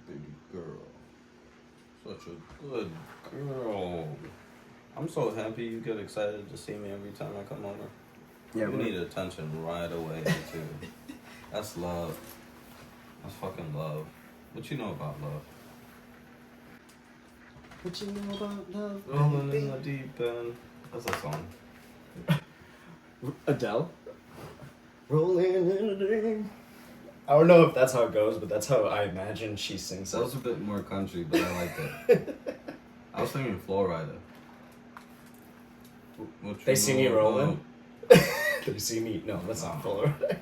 baby girl. Such a good girl. I'm so happy you get excited to see me every time I come over. Yeah, you need attention right away, too. That's love. That's fucking love. What you know about love? What you know about love? Rolling in the deep end. That's a song. Adele? Rolling in the deep. I don't know if that's how it goes, but that's how I imagine she sings That was a bit more country, but I liked it. I was thinking Florida. They see me rolling? They see me? No, that's not Florida.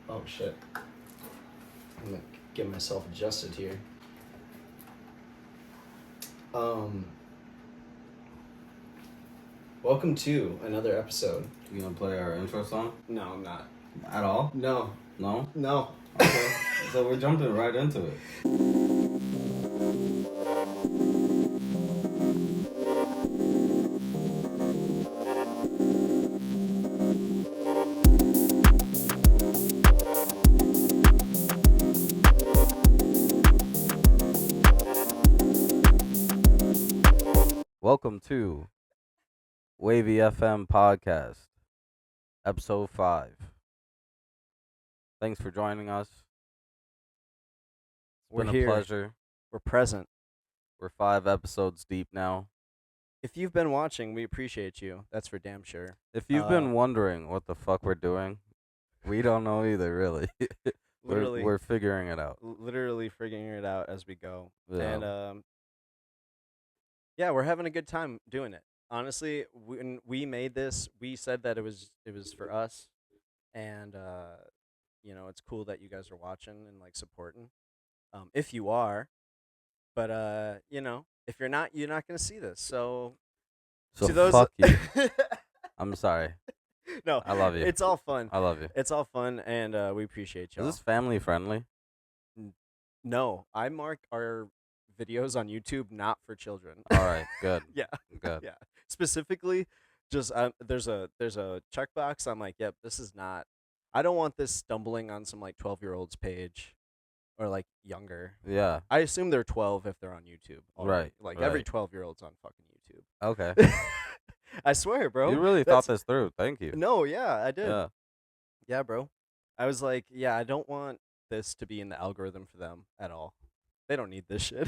Oh, shit. I'm gonna get myself adjusted here. Welcome to another episode. You gonna play our intro song? No, I'm not. At all? No. No? No. Okay. So we're jumping right into it. Welcome to WAVY FM Podcast, Episode 5. Thanks for joining us. We're been here. a pleasure. We're present. We're 5 episodes deep now. If you've been watching, we appreciate you. That's for damn sure. If you've been wondering what the fuck we're doing, we don't know either, really. Literally. We're figuring it out. Literally figuring it out as we go. Yeah. And, yeah, we're having a good time doing it. Honestly, when we made this, we said that it was for us. And, you know, it's cool that you guys are watching and, like, supporting. If you are. But, you know, if you're not going to see this. So to those fuck you. I'm sorry. No, I love you. It's all fun. I love you. It's all fun, and we appreciate y'all. Is this family friendly? No, I mark our videos on YouTube not for children. All right, good. Yeah, Good. yeah. Specifically, just there's a checkbox. I'm like, yep, this is not. I don't want this stumbling on some like 12-year-olds page, or like younger. Yeah. I assume they're 12 if they're on YouTube. Already. Right. Like right. every 12-year-old's on fucking YouTube. Okay. I swear, bro. You really thought this through. Thank you. No, yeah, I did. Yeah. Yeah, bro. I was like, yeah, I don't want this to be in the algorithm for them at all. They don't need this shit.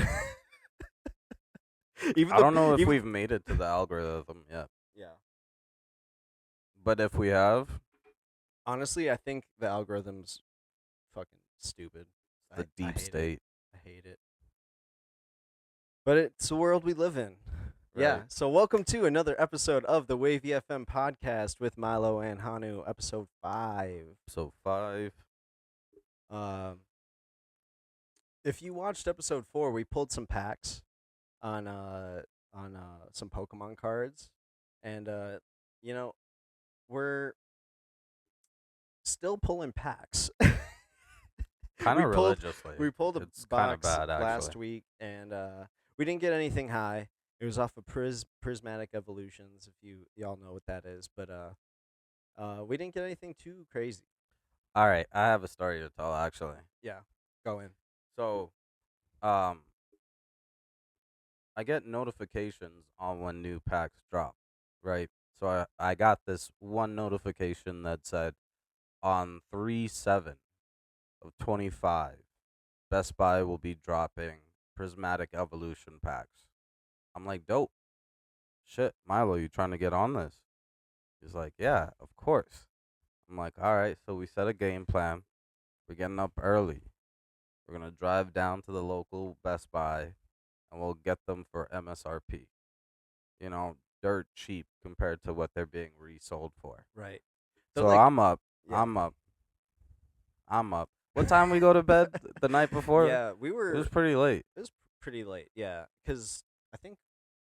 I don't know if we've made it to the algorithm yet. Yeah. But if we have, honestly, I think the algorithm's fucking stupid. the deep state. I hate it. But it's the world we live in. Right. Yeah. So welcome to another episode of the WAVY FM podcast with Mylo and Hanu, episode 5. Episode 5. If you watched episode 4, we pulled some packs on some Pokemon cards, and you know, we're still pulling packs. Kind of religiously. We pulled a it's box bad, last week, and we didn't get anything high. It was off of Prismatic Evolutions, if y'all know what that is, but we didn't get anything too crazy. All right, I have a story to tell actually. Yeah, go in. So, I get notifications on when new packs drop, right? So I got this one notification that said on 3/7 of 25, Best Buy will be dropping Prismatic Evolution packs. I'm like, dope. Shit, Mylo, you trying to get on this? He's like, yeah, of course. I'm like, all right, so we set a game plan. We're getting up early. We're going to drive down to the local Best Buy, and we'll get them for MSRP. You know, dirt cheap compared to what they're being resold for. Right. So like, I'm up. What time we go to bed the night before? Yeah, we were. It was pretty late. It was pretty late, yeah, because I think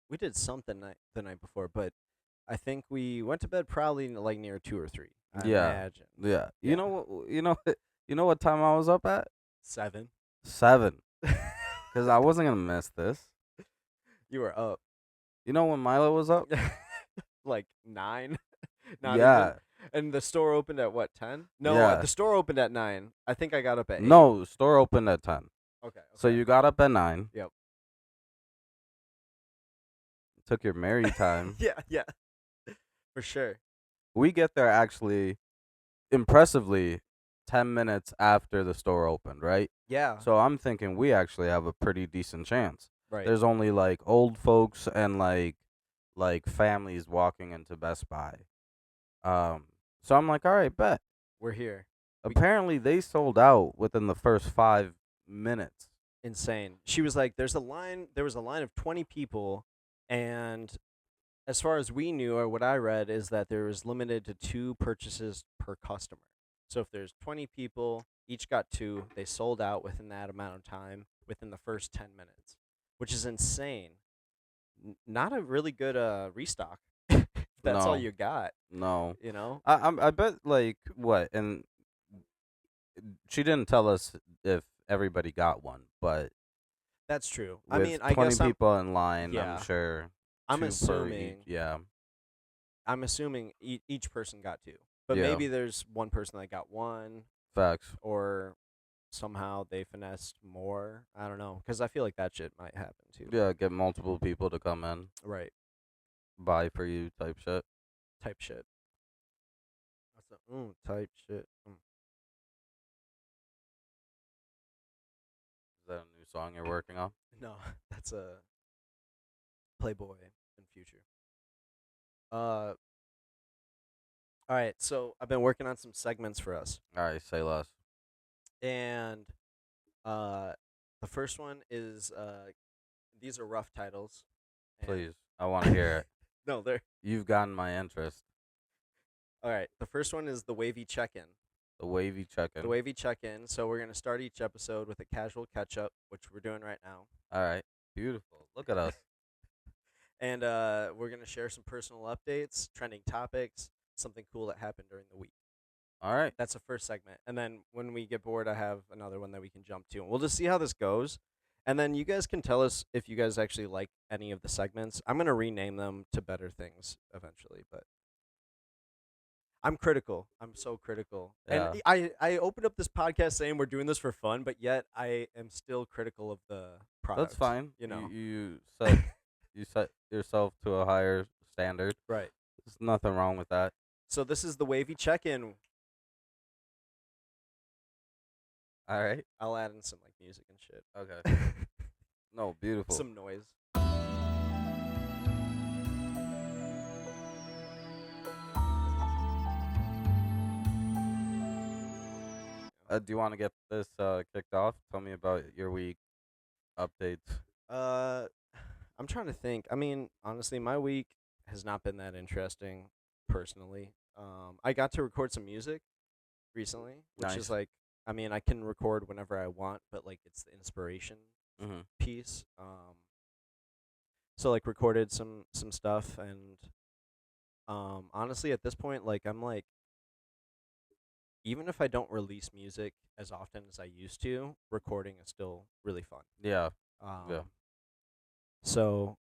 we did something the night before, but I think we went to bed probably like near 2 or 3. I imagine. Yeah. You know what time I was up at? 7. 7. Because I wasn't gonna miss this. You were up. You know when Mylo was up? Like 9. Not yeah. even. And the store opened at what, 10? No, Yeah. the store opened at 9. I think I got up at 8. No, store opened at 10. Okay, So okay. you got up at 9, Yep. took your merry time. Yeah, yeah. For sure. We get there actually impressively 10 minutes after the store opened, right? Yeah. So I'm thinking we actually have a pretty decent chance. Right. There's only like old folks and like families walking into Best Buy. Um so I'm like, "All right, bet." We're here. We Apparently they sold out within the first 5 minutes. insane. She was like, there was a line of 20 people, and as far as we knew, or what I read, is that there was limited to 2 purchases per customer. So if there's 20 people, each got 2, they sold out within that amount of time, within the first 10 minutes, which is insane. Not a really good restock. If that's all No. you got, No. you know? I bet like what, and she didn't tell us if everybody got one, but That's true. I with mean, I 20 guess people in line, I'm yeah. sure I'm 2 per each. assuming Yeah. each person got 2. But Yeah. maybe there's one person that got 1, Facts. or somehow they finessed more. I don't know, cuz I feel like that shit might happen too. Yeah, get multiple people to come in, Right. buy for you type shit. Type shit. That's a type shit. Is that a new song you're working on? No, that's a Playboy in future. Uh all right, so I've been working on some segments for us. All right, say less. And uh the first one is these are rough titles. And Please. I want to hear it. no, they're You've gotten my interest. all right. The first one is the wavy check-in. The wavy check-in. The wavy check-in. So we're gonna start each episode with a casual catch-up, which we're doing right now, All right. Beautiful. Look at us. and we're gonna share some personal updates, trending topics, something cool that happened during the week. All right. That's the first segment, and then when we get bored, I have another one that we can jump to, and we'll just see how this goes. And then you guys can tell us if you guys actually like any of the segments. I'm gonna rename them to better things eventually, but I'm critical. I'm so critical. And Yeah. I opened up this podcast saying we're doing this for fun, but yet I am still critical of the product. That's fine. You know. You set yourself to a higher standard. Right. There's nothing wrong with that. So this is the wavy check-in. All right. I'll add in some like music and shit. Okay. No, beautiful. Some noise. Do you want to get this kicked off? Tell me about your week updates. I'm trying to think. I mean, honestly, my week has not been that interesting personally. I got to record some music recently, which Nice. is like, I mean, I can record whenever I want, but like it's the inspiration Mm-hmm. piece. So like recorded some stuff, and honestly, at this point, like I'm like, even if I don't release music as often as I used to, recording is still really fun. Yeah. Um, Yeah. So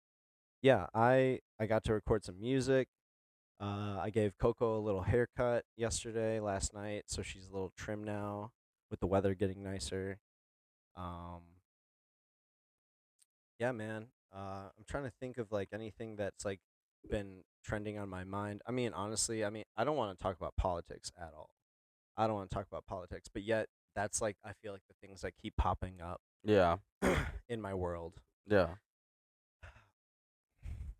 yeah, I got to record some music. I gave Coco a little haircut last night, so she's a little trim now with the weather getting nicer. Um, yeah, man. I'm trying to think of like anything that's like been trending on my mind. I mean, honestly, I don't want to talk about politics at all. I don't want to talk about politics, but yet that's like I feel like the things that keep popping up Yeah. in my world. Yeah.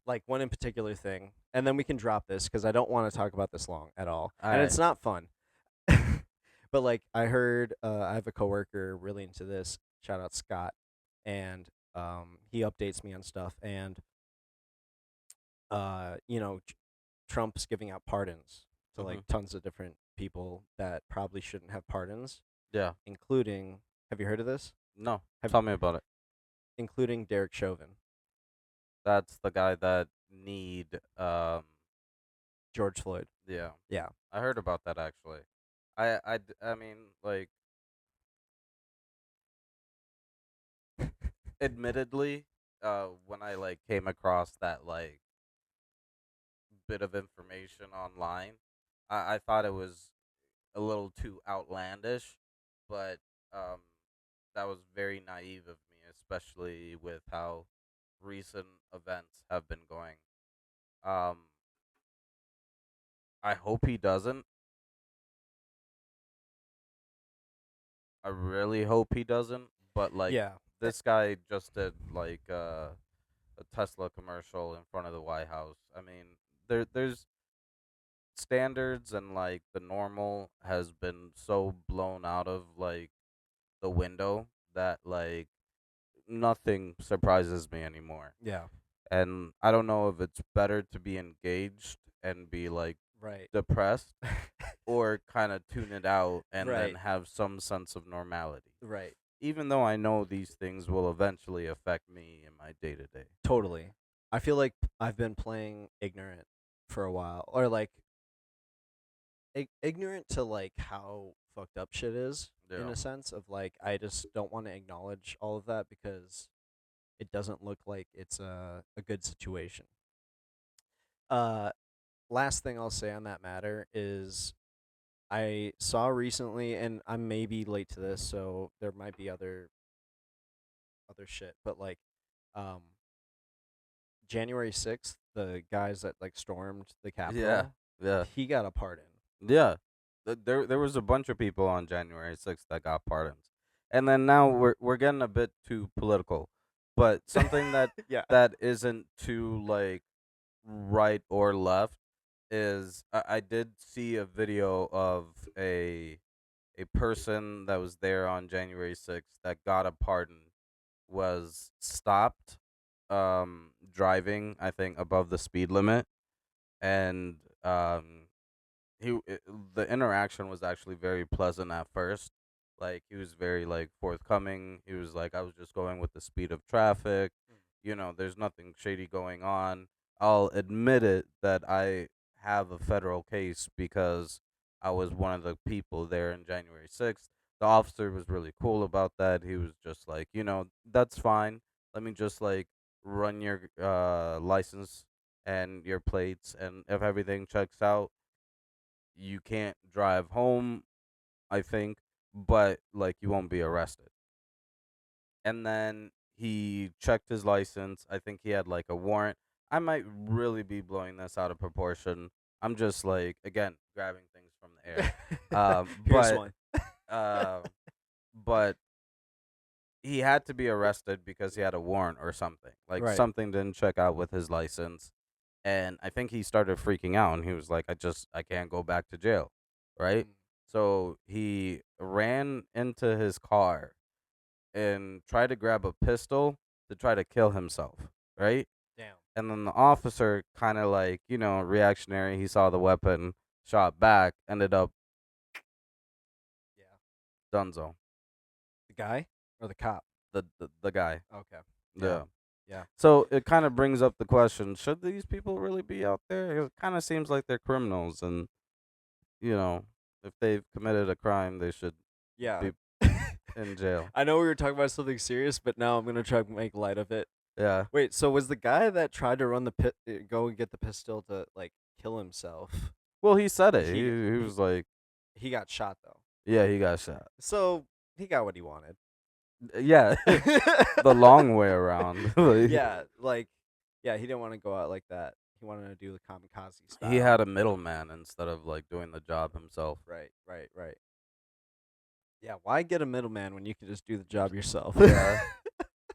Like one in particular thing, and then we can drop this because I don't want to talk about this long at all, All and right. it's not fun. But like I heard, I have a coworker really into this. Shout out Scott, and he updates me on stuff, and Trump's giving out pardons to like Mhm. tons of different people that probably shouldn't have pardons, Yeah. including. Have you heard of this? No. Have Tell me about it. including Derek Chauvin, That's the guy that need George Floyd. yeah. Yeah. I heard about that actually. I mean like admittedly when I like came across that like bit of information online, I thought it was a little too outlandish, but um, that was very naive of me, especially with how recent events have been going. Um, I hope he doesn't. I really hope he doesn't. But like Yeah. this guy just did like a Tesla commercial in front of the White House. I mean, there's standards and like the normal has been so blown out of like the window that like nothing surprises me anymore. Yeah. And I don't know if it's better to be engaged and be like Right. depressed or kind of tune it out and then Right. have some sense of normality. Right. Even though I know these things will eventually affect me in my day to day. Totally. I feel like I've been playing ignorant for a while, or like ignorant to like how fucked up shit is, in Yeah. a sense of like I just don't want to acknowledge all of that because it doesn't look like it's a good situation. Uh Last thing I'll say on that matter is I saw recently, and I may be late to this, so there might be other shit, but like um January 6th, the guys that like stormed the Yeah. Capitol, Yeah. he got a pardon. Yeah. There was a bunch of people on January 6th that got pardons. And then now we're getting a bit too political. But something Yeah. that isn't too like right or left is I did see a video of a person that was there on January 6th that got a pardon was stopped driving I think above the speed limit and the interaction was actually very pleasant at first. Like he was very like forthcoming. He was like, I was just going with the speed of traffic. There's nothing shady going on. I'll admit it that I have a federal case because I was one of the people there in January 6th. The officer was really cool about that. He was just like, that's fine. Let me just like run your license and your plates, and if everything checks out, you can't drive home, I think, but like you won't be arrested. And then he checked his license. I think he had like a warrant. I might really be blowing this out of proportion. I'm just like again grabbing things from the air. Um, Here's but one. uh, but he had to be arrested because he had a warrant or something. Like Right. something didn't check out with his license, and I think he started freaking out and he was like, I can't go back to jail, right? Mm. So he ran into his car and tried to grab a pistol to try to kill himself, right? Damn. And then the officer kind of like, reactionary, he saw the weapon, shot back, ended up Yeah. dunzo. The guy or the cop? The guy. Okay. Yeah. Yeah. Yeah. So it kind of brings up the question, should these people really be out there? It kind of seems like they're criminals and, you know, if they've committed a crime, they should Yeah. be in jail. I know we were talking about something serious, but now I'm gonna try to make light of it. Yeah. Wait, so was the guy that tried to run the pit, go and get the pistol to like kill himself? Well, he said it. He He he was like, he got shot though, yeah, he got shot. so he got what he wanted. Yeah, the long way around. Like, Yeah, like yeah, he didn't want to go out like that. He wanted to do the kamikaze he style. had a middleman instead of like doing the job himself. Right, right, right. Yeah, why get a middleman when you can just do the job yourself? Yeah,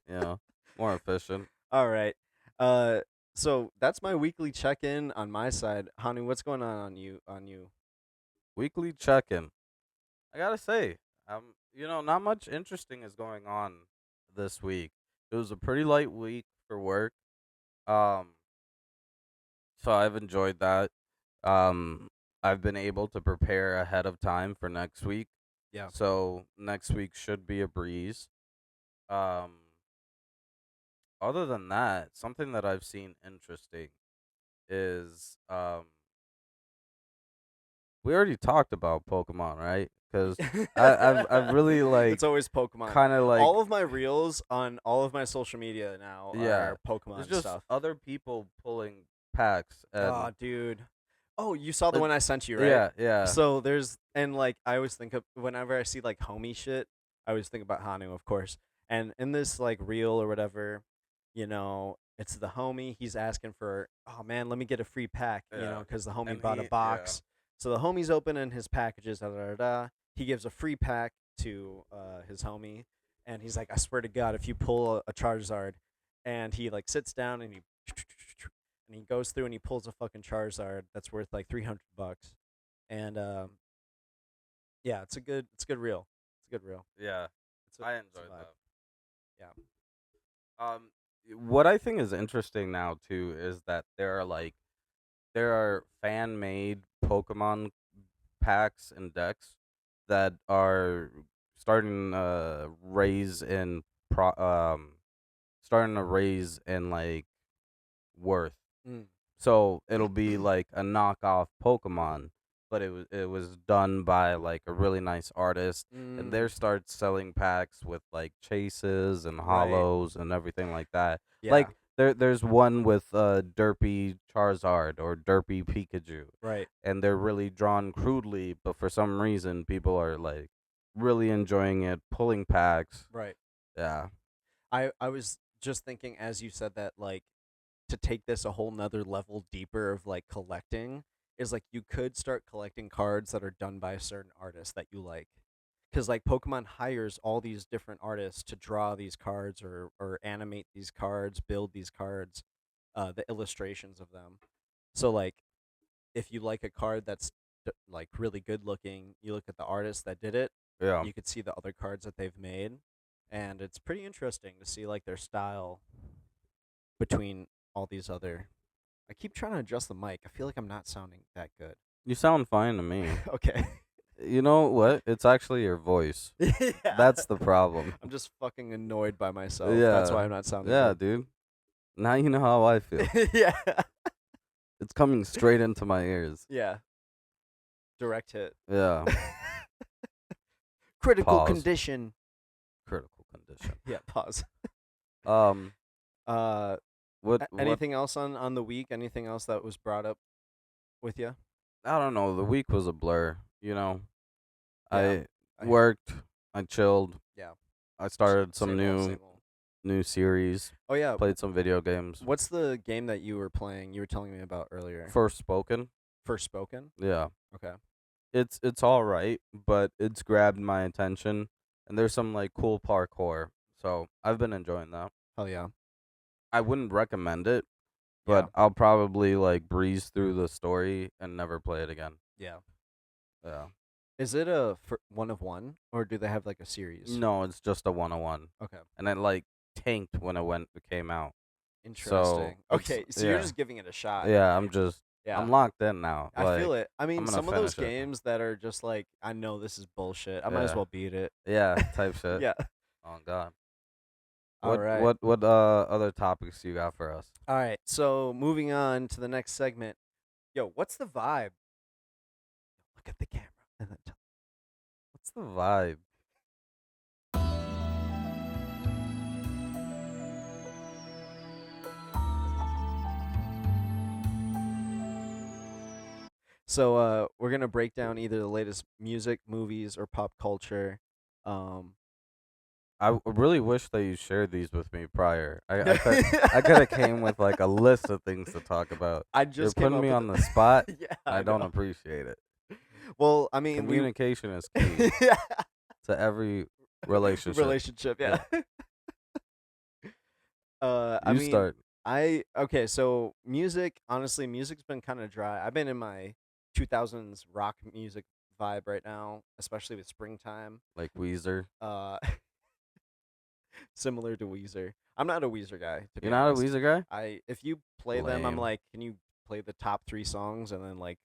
you know, more efficient. All right. Uh, so that's my weekly check-in on my side. Hanu, what's going on you? On you? Weekly check-in. I gotta say, not much interesting is going on this week. It was a pretty light week for work. Um, so I've enjoyed that. Um, I've been able to prepare ahead of time for next week. Yeah. So next week should be a breeze. Um, Other than that, something that I've seen interesting is we already talked about Pokemon, right? Because I've really like It's always Pokemon. kind of like All of my reels on all of my social media now yeah, are it's Pokemon just stuff. other people pulling packs Oh, and dude. Oh, you saw the It- one I sent you, right? yeah, yeah, So there's and like I always think of whenever I see like homie shit, I always think about Hanu, of course. And in this like reel or whatever, it's the homie. He's asking for, oh man, let me get a free pack, yeah. because the homie And bought a yeah, box. So the homie's opening his packages, da da da. Da. He gives a free pack to his homie, and he's like, I swear to God, if you pull a Charizard, and he like sits down and he and he goes through and he pulls a fucking Charizard that's worth like $300, and yeah, it's a good reel. It's a good reel. yeah. I It's a enjoyed vibe. that. Yeah. Um, what I think is interesting now too is that there are fan made Pokemon packs and decks that are starting to raise in pro starting to raise in like worth. Mm. So it'll be like a knockoff Pokemon, but it was done by like a really nice artist, and they Mm. start selling packs with like chases and Right. hollows and everything like that. Yeah. Like there's one with Derpy Charizard or Derpy Pikachu, Right. and they're really drawn crudely, but for some reason people are like really enjoying it, pulling packs. Right. Yeah, I was just thinking as you said that, like, to take this a whole nother level deeper of like collecting is like you could start collecting cards that are done by a certain artist that you like. Because like Pokemon hires all these different artists to draw these cards or animate these cards, build these cards, the illustrations of them. So like if you like a card that's like really good looking, you look at the artist that did it, yeah. you could see the other cards that they've made, and it's pretty interesting to see like their style between all these other. I keep trying to adjust the mic. I feel like I'm not sounding that good. You sound fine to me. Okay. You know what? It's actually your voice. Yeah. That's the problem. I'm just fucking annoyed by myself. That's Yeah. why I'm not sounding Yeah, good. dude. Now you know how I feel. Yeah. It's coming straight into my ears. Yeah. Direct hit. Yeah. Critical Pause. condition. Critical condition. Yeah, pause. Um Uh what anything else on the week? Anything else that was brought up with you? I don't know, the week was a blur, you know. Yeah. I I hear. worked, I chilled, Yeah. I started some Same old, new same old. new series, Oh yeah. played some video games. What's the game that you were playing? You were telling me about earlier. First spoken. First Spoken. Yeah. Okay. It's all right, but it's grabbed my attention, and there's some like cool parkour. So, I've been enjoying that. Hell yeah. I wouldn't recommend it, Yeah. but I'll probably like breeze through the story and never play it again. Yeah. Yeah. Is it a one of one, or do they have like a series? No, it's just a 101. Okay. And it like tanked when it came out. Interesting. it's Okay, so you're just giving it a shot. yeah, Yeah. I'm locked in now. I feel it. I mean, I'm gonna some of those finish it. games that are just like, I know this is bullshit. I might as Yeah. well beat it. Yeah, type shit. Yeah. Oh god. All right. What other topics you got for us? All right. So moving on to the next segment. Yo, what's the vibe? Look at the camera and then tell. What's the vibe? So we're gonna break down either the latest music, movies, or pop culture. Um, Really wish that you shared these with me prior. I could have came with like a list of things to talk about. I You're just came putting up me with on the spot. Yeah, I don't know. appreciate it. Well, I mean, Communication is key yeah. to every relationship. Relationship, yeah. I You mean, start. okay. So music, honestly, music's been kind of dry. I've been in my 2000s rock music vibe right now, especially with springtime. Like Weezer. Uh, similar to Weezer. I'm not a Weezer guy, to be You're not a honest. Weezer guy? If you play them, I'm Lame. like, can you play the top 3 songs and then like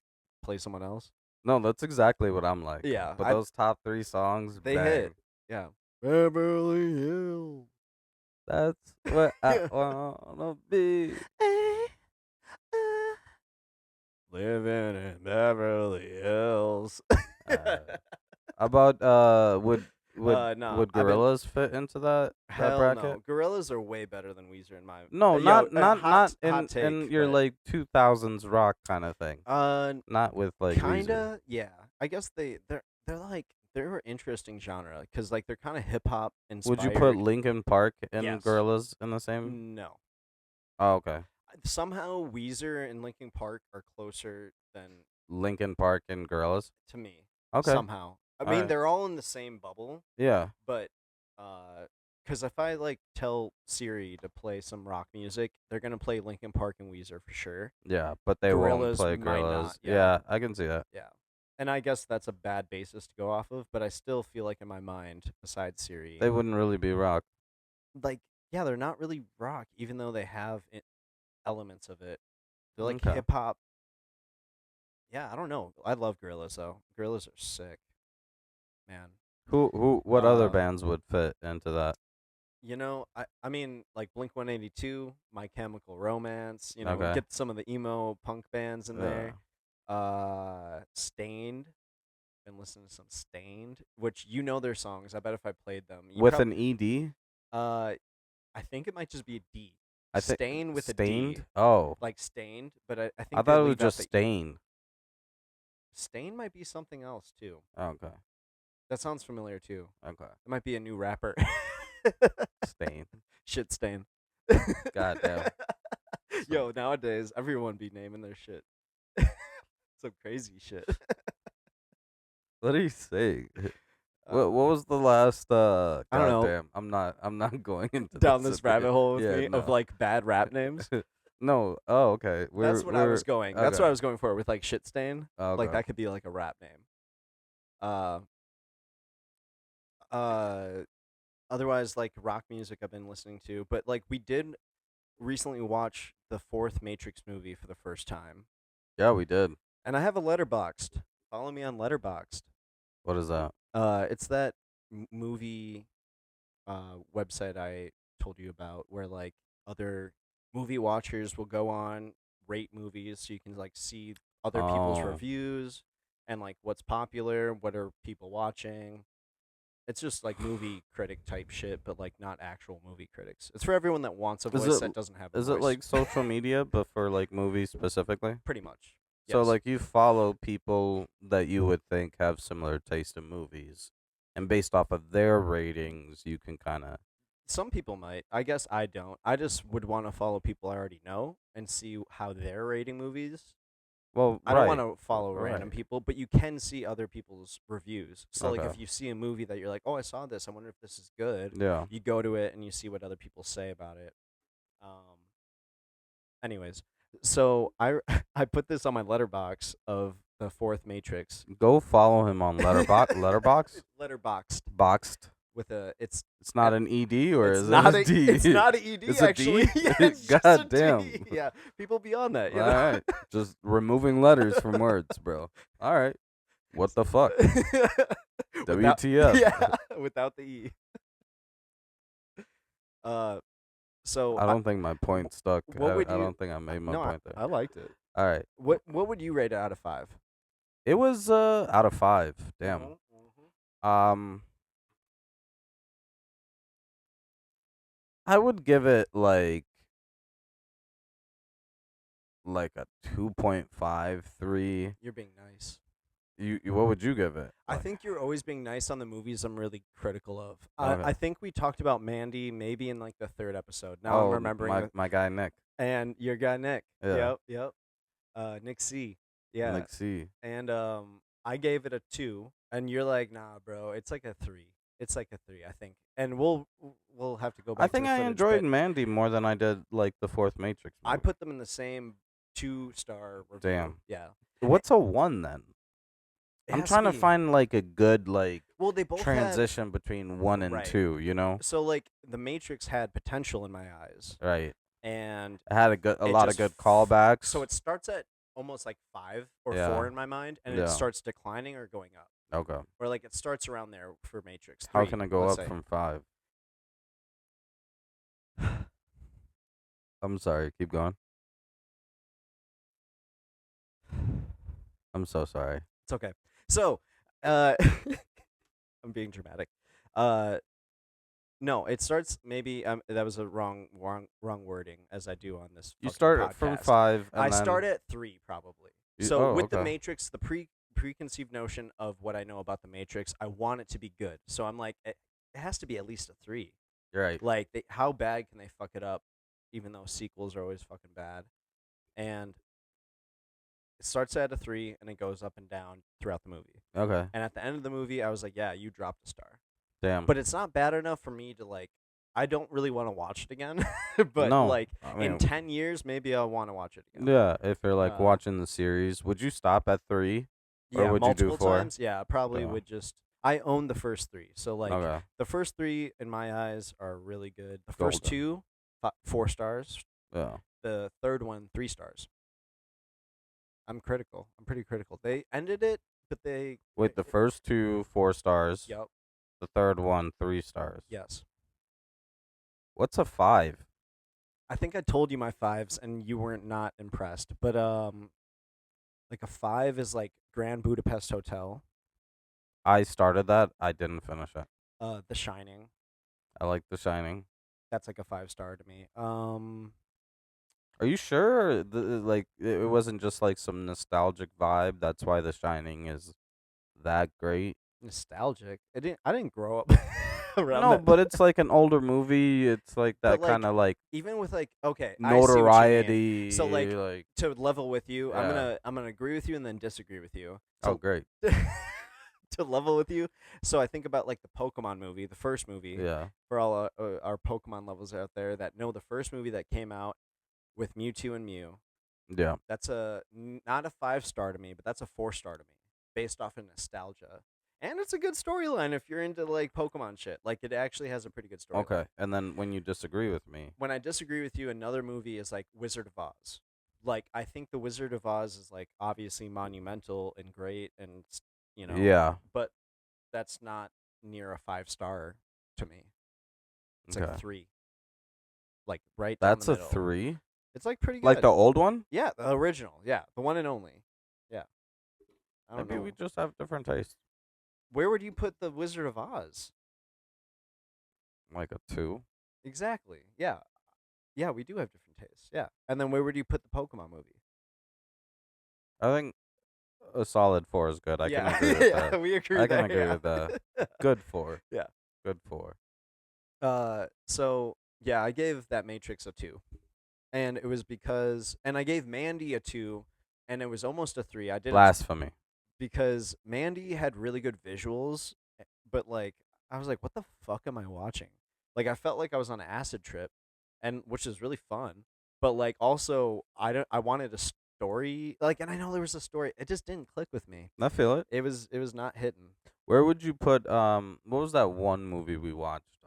play someone else? No, that's exactly what I'm like. Yeah, But those top 3 songs, they bang. hit. Yeah. Beverly Hills. That's what I wanna be. Living in Beverly Hills. Uh, How about No, would Gorillas fit into that hell bracket? no. Gorillas are way better than Weezer in my. No, Yo, not hot in take, your but like 2000s rock kind of thing. uh, Not with like Weezer. kinda, yeah. I guess they're like they're an interesting genre because like they're kind of hip hop Would you put inspired. Linkin Park and Yes. Gorillas in the same? No. Oh, okay. Somehow Weezer and Linkin Park are closer than Linkin Park and Gorillas. to me. Okay. Somehow. I All mean, right. they're all in the same bubble, Yeah. but because if I like tell Siri to play some rock music, they're gonna play Linkin Park and Weezer for sure. Yeah, but they won't Gorillas play might not. Gorillas. Yeah, Yeah, I can see that. yeah. And I guess that's a bad basis to go off of, but I still feel like in my mind, besides Siri, They wouldn't really be rock. like yeah, they're not really rock, even though they have elements of it. They're like Okay. hip hop. Yeah, I don't know. I love Gorillas though. Gorillas are sick, man. What other Uh, bands would fit into that? I mean, like Blink 182, My Chemical Romance. Okay. Get some of the emo punk bands in Yeah. there. Stained. Been listening to some Stained, which their songs. I bet if I played them, With an ED? uh, I think it might just be a D. I think Stain with a D, Stained? Oh. like Stained, but I I think they thought it was leave out just the Stain. Stain might be something else too. Okay. That sounds familiar too. Okay. It might be a new rapper. Stain. Shit Stain. Goddamn. Yo, nowadays everyone be naming their shit. Some crazy shit. What are you saying? Uh, What was the last I don't know. goddamn. I'm not going into Down this this rabbit again. hole with Yeah, me of no. like bad rap names. No. Oh, okay. That's what I was going. That's what I okay. was going for with like shit stain. Like Okay. that could be like a rap name. Uh uh otherwise like rock music I've been listening to, but like we did recently watch the fourth Matrix movie for the first time. Yeah, we did. And I have a Letterboxd. Follow me on Letterboxd. What is that? It's that movie website I told you about where like other movie watchers will go on, rate movies so you can like see other people's Oh. reviews and like what's popular, what are people watching. It's just like movie critic type shit, but like not actual movie critics. It's for everyone that wants a Is voice it that doesn't have a is voice. it like social media but for like movies specifically? Pretty much. So Yes. like you follow people that you would think have similar taste in movies, and based off of their ratings, you can kind of. Some people might. I guess I don't. I just would want to follow people I already know and see how they're rating movies. Well, I don't right, want to follow random right. people, but you can see other people's reviews. So like Okay. if you see a movie that you're like, "Oh, I saw this. I wonder if this is good." Yeah. You go to it and you see what other people say about it. Anyways, so I I put this on my letterbox of the fourth Matrix. Go follow him on Letterbox. Letterboxed Boxed. with a It's not an ED or it's is not it a a D? it's not a ED It's a actually. D? Yeah, it's just God a damn. D. Yeah, people beyond that. All right, just removing letters from words, bro. All right, what the fuck? Without- WTF? Yeah, without the E. Uh, so I don't think my point stuck. what would I you? don't think I made my No, point there. I liked it. All right, What would you rate it out of 5? it was out of 5. Damn. Um, I would give it like a 2.53. You're being nice. You what would you give it? I Like, think you're always being nice on the movies I'm really critical of. Okay. I think we talked about Mandy maybe in like the 3rd episode. Now I'm remembering. my guy Nick. And your guy Nick. Yeah. Yep. Nick C. Yeah. Nick C. And I gave it a 2, and you're like, nah, bro, it's like a 3. It's like a 3, I think. And we'll have to go back. I think to the I footage, enjoyed but Mandy more than I did like the fourth Matrix movie. I put them in the same 2-star review. Damn. Yeah. What's a 1 then? It I'm has trying to be- find like a good like Well, they both had, transition between 1 and Right. 2, you know? so like the Matrix had potential in my eyes, Right. and It had a It lot of just good callbacks. so it starts at almost like 5 or Yeah. 4 in my mind, and Yeah. it starts declining or going up, Okay. or like it starts around there for Matrix. How 3, can it go let's up say. from 5? I'm sorry. Keep going. I'm so sorry. It's okay. So, I'm being dramatic. Uh, no, it starts maybe that was a wrong wording as I do on this You fucking start from podcast. 5 I and start then at 3 probably. you, So oh, with the okay. Matrix, the preconceived notion of what I know about the Matrix, I want it to be good. So I'm like, it has to be at least a 3. You're right. Like, how bad can they fuck it up? Even though sequels are always fucking bad, and it starts at a 3 and it goes up and down throughout the movie. Okay. And at the end of the movie, I was like, yeah, you dropped a star. Damn. But it's not bad enough for me to like. I don't really want to watch it again, but No. like I in mean, 10 years, maybe I'll want to watch it again. yeah, if you're like Uh, watching the series, would you stop at 3 or yeah, would you do multiple 4? times. Yeah, I probably Yeah. would just. I own the first 3, so like Okay. the first 3 in my eyes are really good. The first Golden. 2, 4 stars. Yeah. The third one, 3 stars. I'm critical. I'm pretty critical. They ended it, but they. Wait, the first 2 4 stars. Yep. The third one 3 stars. Yes. What's a 5? I think I told you my 5s, and you weren't not impressed. But like a 5 is like Grand Budapest Hotel, I started that. I didn't finish it. The Shining. I like The Shining. That's like a 5 star to me. Are you sure? Like it wasn't just like some nostalgic vibe. That's why The Shining is that great. Nostalgic. I didn't grow up around No, that. but it's like an older movie. It's like But, that like, kind of like even with like okay, I see what you mean. notoriety. So, like, to level with you, Yeah. I'm gonna agree with you and then disagree with you. Oh, great. To level with you, so I think about like the Pokemon movie, the first movie. Yeah. For all our Pokemon lovers out there that know the first movie that came out with Mewtwo and Mew, Yeah. that's not a 5 star to me, but that's a 4 star to me, based off of nostalgia. And it's a good storyline if you're into like Pokemon shit. Like it actually has a pretty good storyline. Okay. And then when you disagree with me, When I disagree with you, another movie is like Wizard of Oz. Like I think the Wizard of Oz is like obviously monumental and great, and yeah. but that's not near a 5 star to me. It's like Okay. a 3. Like right down That's the a middle. 3. It's like pretty good. Like the old one. Yeah, the original. Yeah, the one and only. Yeah. I don't Maybe know. we just have different tastes. Where would you put the Wizard of Oz? Like a 2. Exactly. Yeah. Yeah, we do have different tastes. Yeah. And then where would you put the Pokemon movie? I think a solid 4 is good. I can Yeah. agree with Yeah, that. we agree I can there. agree Yeah. with that. Good 4. Yeah. Good 4. So yeah, I gave that Matrix a 2. And it was because and I gave Mandy a 2 and it was almost a 3. I didn't Blasphemy. because Mandy had really good visuals, but like I was like, what the fuck am I watching? Like I felt like I was on an acid trip, and which is really fun. But like also, I wanted a story, like, and I know there was a story. It just didn't click with me. I feel it. It was not hitting. Where would you put what was that one movie we watched?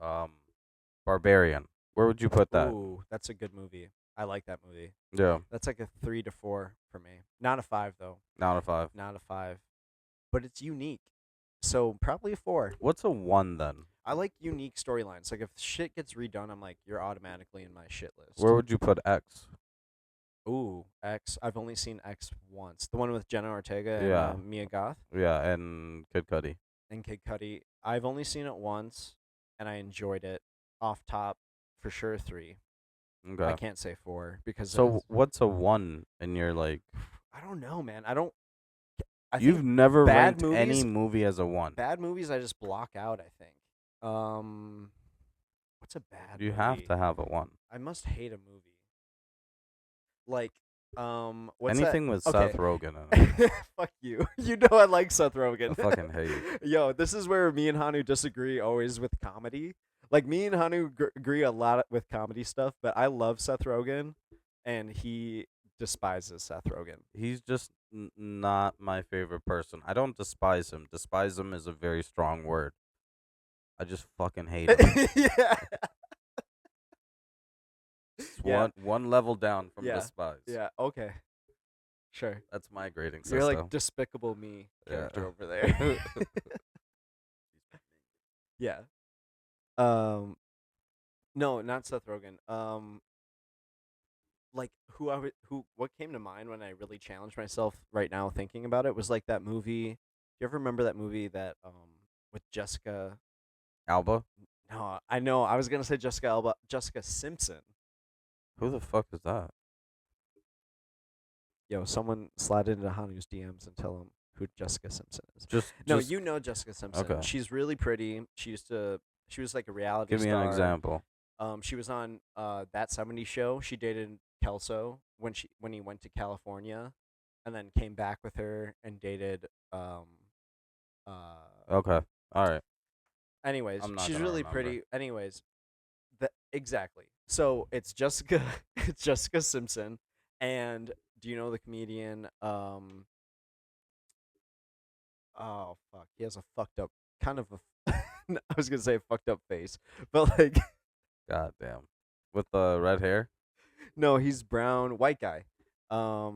Barbarian. Where would you put that? Ooh, that's a good movie. I like that movie. Yeah. That's like a 3 to 4 for me. Not a 5 though. Not a 5. Not a 5. But it's unique. So probably a 4. What's a 1 then? I like unique storylines. Like if shit gets redone, I'm like, you're automatically in my shit list. Where would you put X? Ooh, X. I've only seen X once. The one with Jenna Ortega and Yeah. Mia Goth Yeah, and Kid Cudi. and Kid Cudi. I've only seen it once, and I enjoyed it. Off top, for sure 3. I Okay. can't say 4 because So what's a 1 in your like? I don't know, man. I don't. I You've think never bad ranked any movies- movie as a 1. bad movies I just block out. I think. What's a bad? You movie? have to have a 1. I must hate a movie. Like, what's Anything with that? Seth Rogen in it. Fuck you. You know I like Seth Rogen. I fucking hate you. Yo, this is where me and Hanu disagree always with comedy. Like me and Hanu agree a lot with comedy stuff, but I love Seth Rogen, and he despises Seth Rogen. He's just not my favorite person. I don't despise him. Despise him is a very strong word. I just fucking hate him. Yeah. It's Yeah. one level down from Yeah. despise. Yeah. Okay. Sure. That's my grading system. You're like Despicable Me character Yeah. over there. Yeah. No, not Seth Rogen. Like what came to mind when I really challenged myself right now thinking about it was like that movie. Do you ever remember that movie that with Jessica Alba? No, I know. I was gonna say Jessica Alba, Jessica Simpson. Who the fuck is that? Yo, someone slide into Hanu's DMs and tell him who Jessica Simpson is. No, Just you know Jessica Simpson. okay. She's really pretty. She was like a reality Give me an star. example. She was on That 70s Show. She dated Kelso when he went to California, and then came back with her and dated. Uh, Okay. All right. anyways, I'm not she's gonna really remember. pretty. Anyways, exactly. So it's Jessica, it's Jessica Simpson, and do you know the comedian? Oh fuck, he has a fucked up kind of a. I was gonna say a fucked up face, but like God damn. With the red hair? no, he's brown, white guy. Oh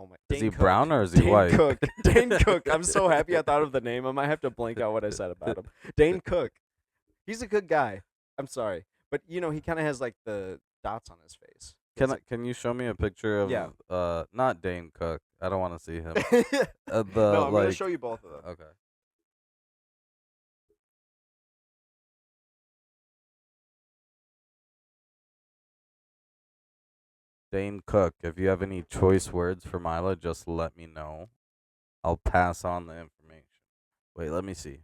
my, Is he Dane Cook. brown or is he Dane white? Cook. Dane Cook. I'm so happy I thought of the name. I might have to blank out what I said about him. Dane Cook. He's a good guy. I'm sorry, but he kind of has like the dots on his face. It's like, Can you show me a picture yeah. of not Dane Cook? I don't want to see him. No, The I'm gonna like show you both of them. okay. Dane Cook. If you have any choice words for Myla, just let me know. I'll pass on the information. Wait, let me see.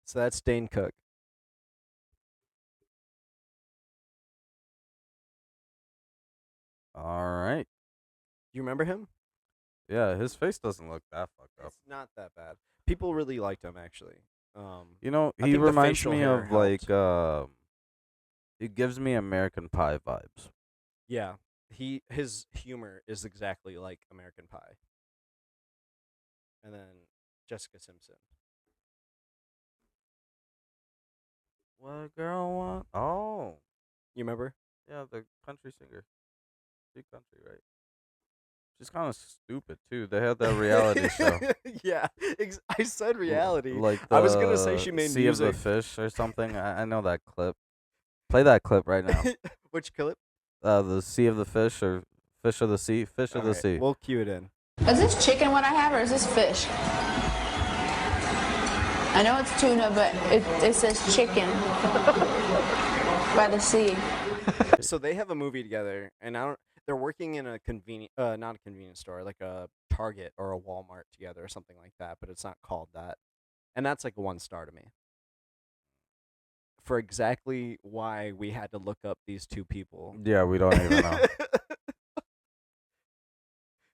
So that's Dane Cook. All right. You remember him? Yeah, his face doesn't look that fucked up. It's not that bad. People really liked him actually. You know, I he think the reminds facial me hair of like helped. he gives me American Pie vibes. Yeah, his humor is exactly like American Pie. And then Jessica Simpson. What a girl want? Oh, You remember? yeah, the country singer. Big country, right? She's kind of stupid too. They had that reality show, Yeah, I said reality. like I was gonna say she the made Sea of the music. Fish or something. I know that clip. Play that clip right now. Which clip? The Sea of the Fish or Fish of the Sea, Fish All of the right, Sea. we'll cue it in. Is this chicken what I have or is this fish? I know it's tuna, but it says chicken by the sea. So they have a movie together, and I don't. They're working in a not a convenience store, like a Target or a Walmart together or something like that. But it's not called that, and that's like a 1 star to me. For exactly why we had to look up these two people. Yeah, we don't even know.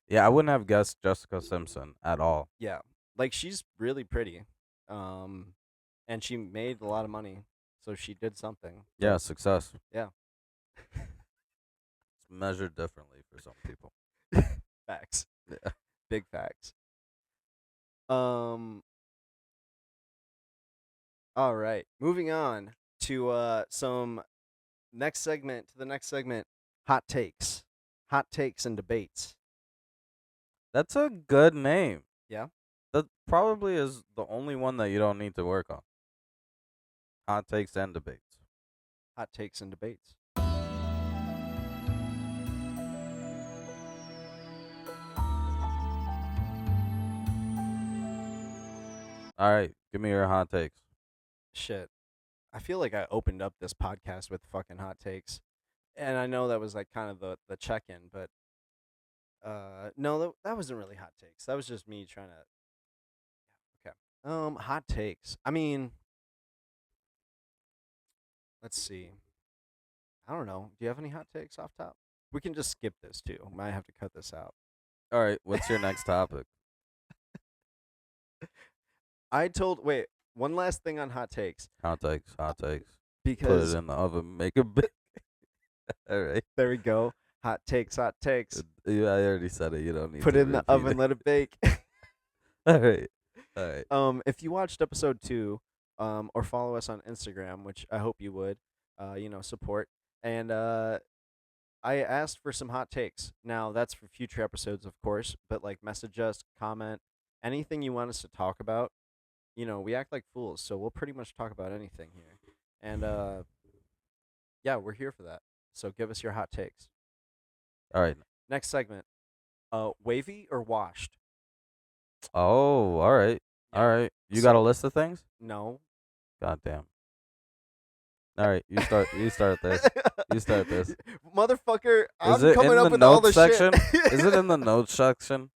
Yeah, I wouldn't have guessed Jessica Simpson at all. Yeah, like she's really pretty, um, and she made a lot of money, so she did something. Yeah, But success. yeah, It's measured differently for some people. facts, Yeah. big facts. Um, all right, moving on to some next segment. To the next segment, hot takes and debates. That's a good name. Yeah, That probably is the only one that you don't need to work on. Hot takes and debates. hot takes and debates. All right, give me your hot takes. Shit, I feel like I opened up this podcast with fucking hot takes, and I know that was like kind of the check in, but no, that wasn't really hot takes. That was just me trying to. Okay. Hot takes. I mean, let's see. I don't know. Do you have any hot takes off top? We can just skip this too. Might have to cut this out. All right, what's your next topic? Wait, one last thing on hot takes Hot takes, hot takes. Put because it in the oven, make it big. All right. there we go. Hot takes, hot takes. Yeah, I already said it. You don't need Put to it in the repeat oven, let it bake. All right. All right. If you watched episode 2, or follow us on Instagram, which I hope you would, support. And I asked for some hot takes. Now that's for future episodes, of course, but like message us, comment, anything you want us to talk about. We act like fools, so we'll pretty much talk about anything here. And yeah, we're here for that. So give us your hot takes. All right. Next segment. Wavy or washed? Oh, all right. Yeah. All right. You got a So- list of things? No. God damn. All right, you start. You start this. You start this. Motherfucker, Is I'm it coming in up the with all the notes section? shit. Is it in the notes section?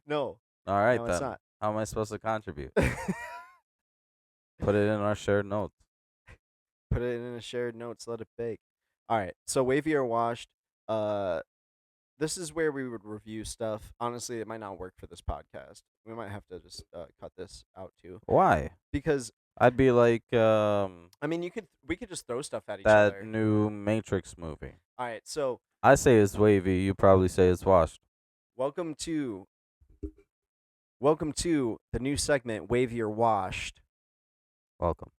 No. All right, No, it's then. not. How am I supposed to contribute? Put it in our shared notes. Put it in a shared notes, let it bake. All right. So wavy or washed. Uh this is where we would review stuff. Honestly, it might not work for this podcast. We might have to just cut this out too. Why? Because I'd be like I mean, we could just throw stuff at each that other. new Matrix movie. All right. So, I say it's wavy. You probably say it's washed. welcome to the new segment Wavy or Washed. Welcome.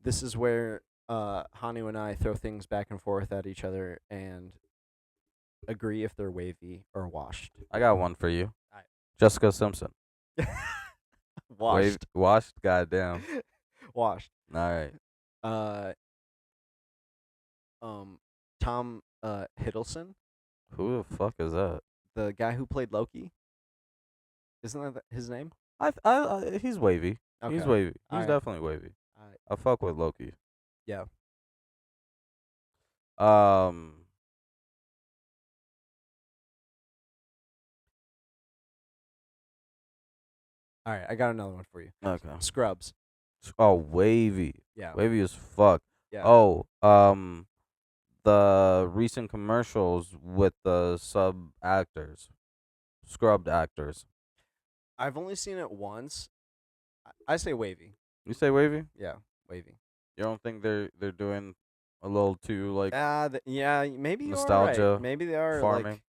This is where Hanu and I throw things back and forth at each other and agree if they're wavy or washed. I got one for you. Alright. Jessica Simpson. Washed. Washed. Goddamn. Washed. All right. Uh Tom Hiddleston, Who the fuck is that? the guy who played Loki. Isn't that his name? He's wavy. He's Okay. wavy. He's Alright. definitely wavy. Alright. I fuck with Loki. Yeah. All right, I got another one for you. Okay. Scrubs. Oh, wavy. Yeah. Wavy as fuck. Yeah. Oh, the recent commercials with the sub actors, scrubbed actors. I've only seen it once. I say wavy. You say wavy? Yeah, wavy. You don't think they're doing a little too like Yeah, maybe you are nostalgia right. Maybe they are farming? like,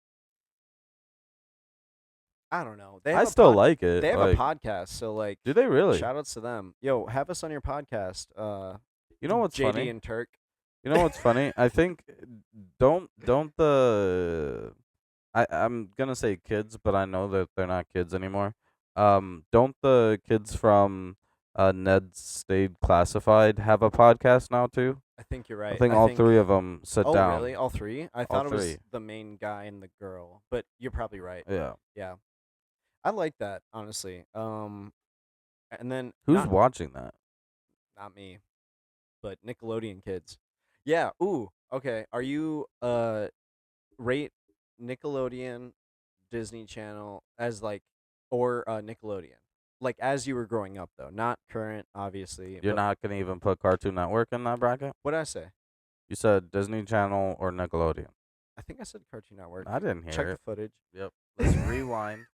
I don't know. I still like it. They have like, a podcast, so like, do they really? shout outs to them. Yo, have us on your podcast. You know what's JD funny? and Turk. You know what's funny? I think don't the I'm gonna say kids, but I know that they're not kids anymore. Don't the kids from Ned Stayed Classified have a podcast now too? I think you're right. I think all three of them sit Oh, down. really? All three? I All thought it was three. the main guy and the girl, but you're probably right. Yeah. Yeah, I like that honestly. And then Who's not, watching that? not me, but Nickelodeon kids. Yeah. Ooh. Okay. Are you rate Nickelodeon, Disney Channel as like, or Nickelodeon, like as you were growing up though, not current, obviously. You're but not gonna even put Cartoon Network in that bracket? What did I say? You said Disney Channel or Nickelodeon. I think I said Cartoon Network. I didn't hear Check it. the footage. Yep. Let's rewind.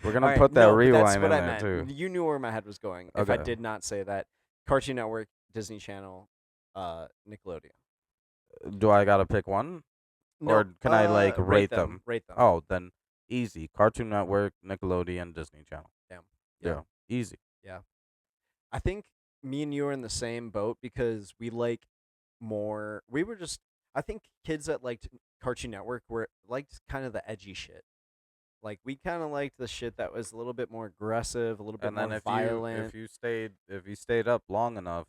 We're gonna Alright, put that no, but rewind that's what in I there meant. too. You knew where my head was going. If I Okay. did not say that, Cartoon Network, Disney Channel, Nickelodeon. Do I gotta pick one? No, Or can I, like, rate them? Rate them. Oh, then easy. Cartoon Network, Nickelodeon, Disney Channel. Damn. Yeah. Easy. I think me and you are in the same boat because we like more. We were just. I think kids that liked Cartoon Network were liked kind of the edgy shit. Like we kind of liked the shit that was a little bit more aggressive, a little bit And then more if violent. you stayed up long enough,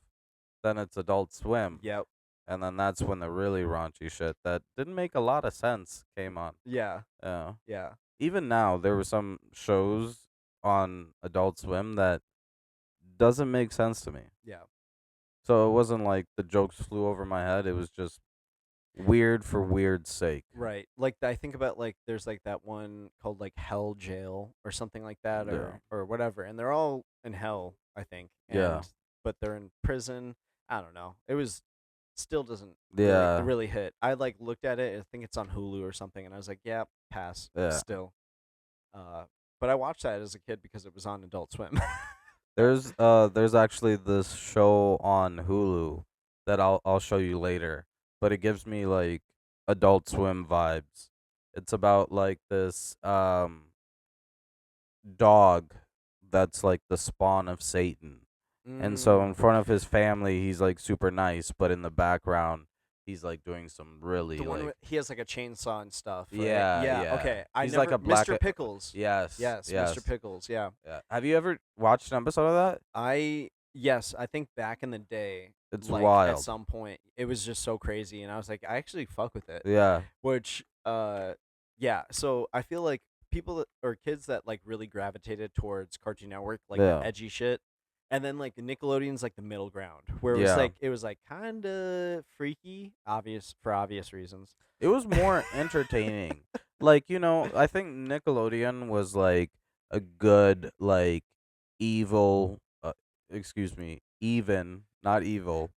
then it's Adult Swim. Yep. And then that's when the really raunchy shit that didn't make a lot of sense came on. Yeah. Yeah. Yeah. Even now, there were some shows on Adult Swim that doesn't make sense to me. Yeah. So it wasn't like the jokes flew over my head. It was just weird for weird's sake. Right. Like I think about like there's like that one called like Hell Jail or something like that or whatever, and they're all in hell, I think. Yeah. But they're in prison. I don't know. It was still doesn't Yeah. really hit. I like looked at it. I think it's on Hulu or something, and I was like, yeah, pass. Yeah. Still. But I watched that as a kid because it was on Adult Swim. There's actually this show on Hulu that I'll show you later, but it gives me like Adult Swim vibes. It's about like this dog that's like the spawn of Satan. And so in front of his family he's like super nice, but in the background he's like doing some really the one like with, he has like a chainsaw and stuff. Right? Yeah, Yeah. yeah. Okay. He's I like never, a black Mr. Pickles. yes. Yes. Mr. Pickles. Yeah. Yeah. Have you ever watched an episode of that? Yes, I think back in the day, It's like wild. at some point, it was just so crazy, and I was like, I actually fuck with it. Yeah. Which Yeah, so I feel like people that, or kids that like really gravitated towards Cartoon Network, like the Yeah. edgy shit, and then like Nickelodeon's like the middle ground, where Yeah. it was like kind of freaky, obvious for obvious reasons. It was more entertaining. Like, I think Nickelodeon was like a good like evil excuse me, even, not evil.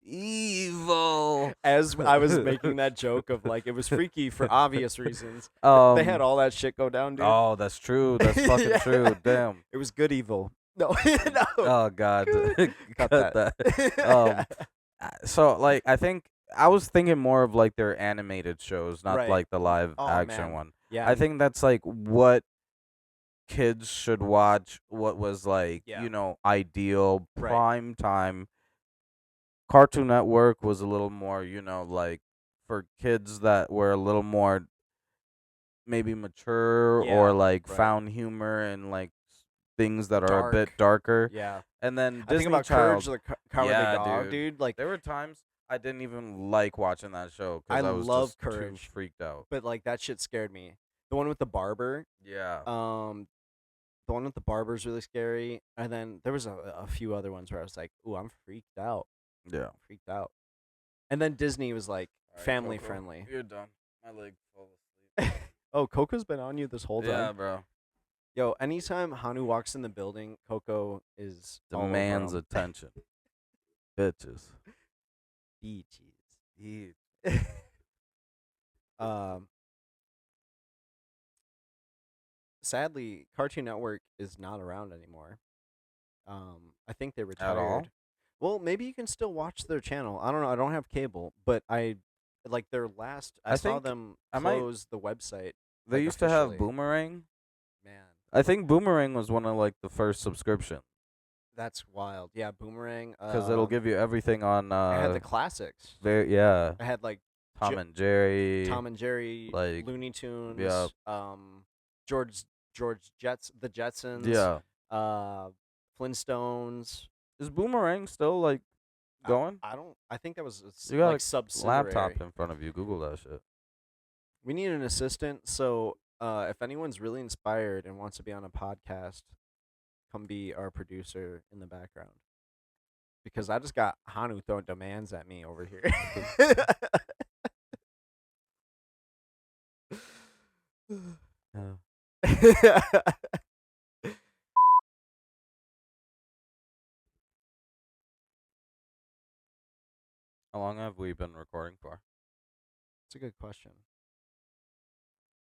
Evil. As I was making that joke of like it was freaky for obvious reasons, they had um all that shit go down, dude. oh, that's true. That's fucking Yeah. true. Damn. It was good evil. No, no. Oh god. Cut Cut that. that. So like I think I was thinking more of like their animated shows, not Right. like the live Oh, action man. one. Yeah, I think that's like what kids should watch, what was like, Yeah. ideal Right. prime time. Cartoon Network was a little more, like for kids that were a little more maybe mature or Yeah, like right. found humor and like things that are a bit Dark. darker. Yeah. And then I think Disney about Courage Child. the Cowardly Yeah, Dog, dude. dude. Like, There were times I didn't even like watching that show I because I was love just too Courage, freaked out. but like that shit scared me. The one with the barber, Yeah. the one with the barber's really scary. And then there was a few other ones where I was like, ooh, I'm freaked out. Yeah. Freaked out. And then Disney was like All right, family Coco, friendly. You're done. My leg fell asleep. Oh, Coco's been on you this whole time. Yeah, bro. Yo, anytime Hanu walks in the building, Coco is Demands all over him. attention. Bitches. Beaches. Yeah. Sadly, Cartoon Network is not around anymore. I think they retired. all? Well, maybe you can still watch their channel. I don't know. I don't have cable, but I like their last. I saw think them I might- close the website. They like, used to have officially. Boomerang. Man, I think Boomerang was one of like the first subscription that's wild. Yeah, Boomerang. because it'll give you everything on. I had the classics. Yeah, I had like Tom Jo- and Jerry. Tom and Jerry, like, Looney Tunes. yeah. George the Jetsons. Yeah. Flintstones. Is Boomerang still like going? I don't. I think that was You got like a subsidiary. laptop in front of you. Google that shit. We need an assistant. So, if anyone's really inspired and wants to be on a podcast, come be our producer in the background. Because I just got Hanu throwing demands at me over here. Yeah. How long have we been recording for? It's a good question.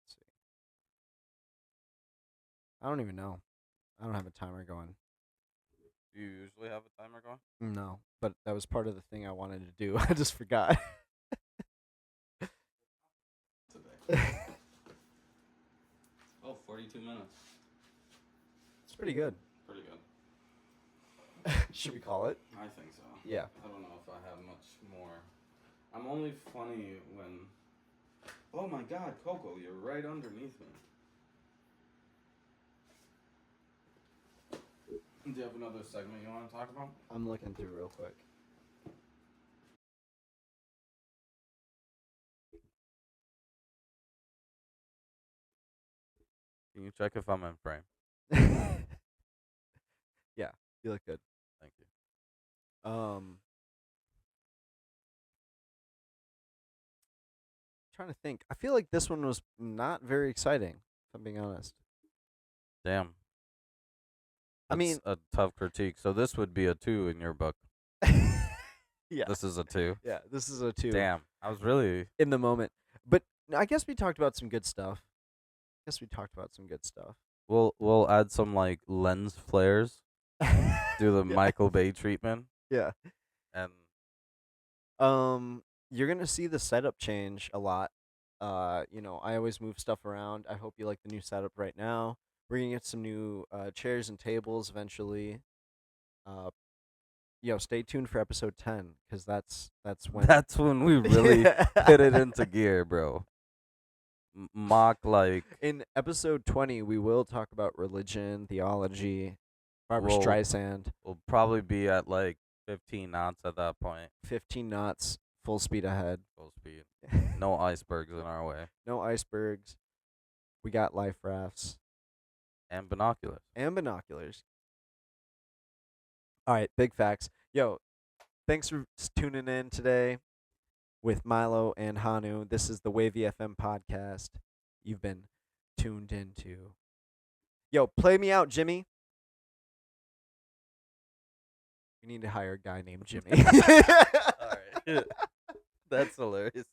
Let's see. I don't even know. I don't have a timer going. Do you usually have a timer going? No, but that was part of the thing I wanted to do. I just forgot. Today. Oh, 42 minutes. It's pretty good. Pretty good. Should we call it? I think so. Yeah. I don't know if I have much more. I'm only funny when. Oh my God, Coco, you're right underneath me. Do you have another segment you want to talk about? I'm looking through real quick. Can you check if I'm in frame? Yeah, you look good. Thank you. Trying to think. I feel like this one was not very exciting, if I'm being honest. Damn. I mean, That's a tough critique. So this would be a 2 in your book. yeah. This is a 2. Yeah, this is a 2. Damn. I was really. In the moment. But I guess we talked about some good stuff. We'll add some like lens flares. Do the Yeah. Michael Bay treatment. Yeah. And You're gonna see the setup change a lot. I always move stuff around. I hope you like the new setup right now. We're gonna get some new chairs and tables eventually. Stay tuned for episode 10 because that's when that's when we really hit it into gear, bro. Mock like in episode 20 we will talk about religion, theology, Barbara Whoa. Streisand. we'll probably be at like 15 knots at that point. 15 knots, full speed ahead. Full speed. No icebergs in our way. No icebergs. We got life rafts And binoculars. and binoculars. All right, big facts. Yo, thanks for tuning in today with Mylo and Hanu. This is the WAVY FM podcast you've been tuned into. Yo, play me out, Jimmy. We need to hire a guy named Jimmy. All right. That's hilarious.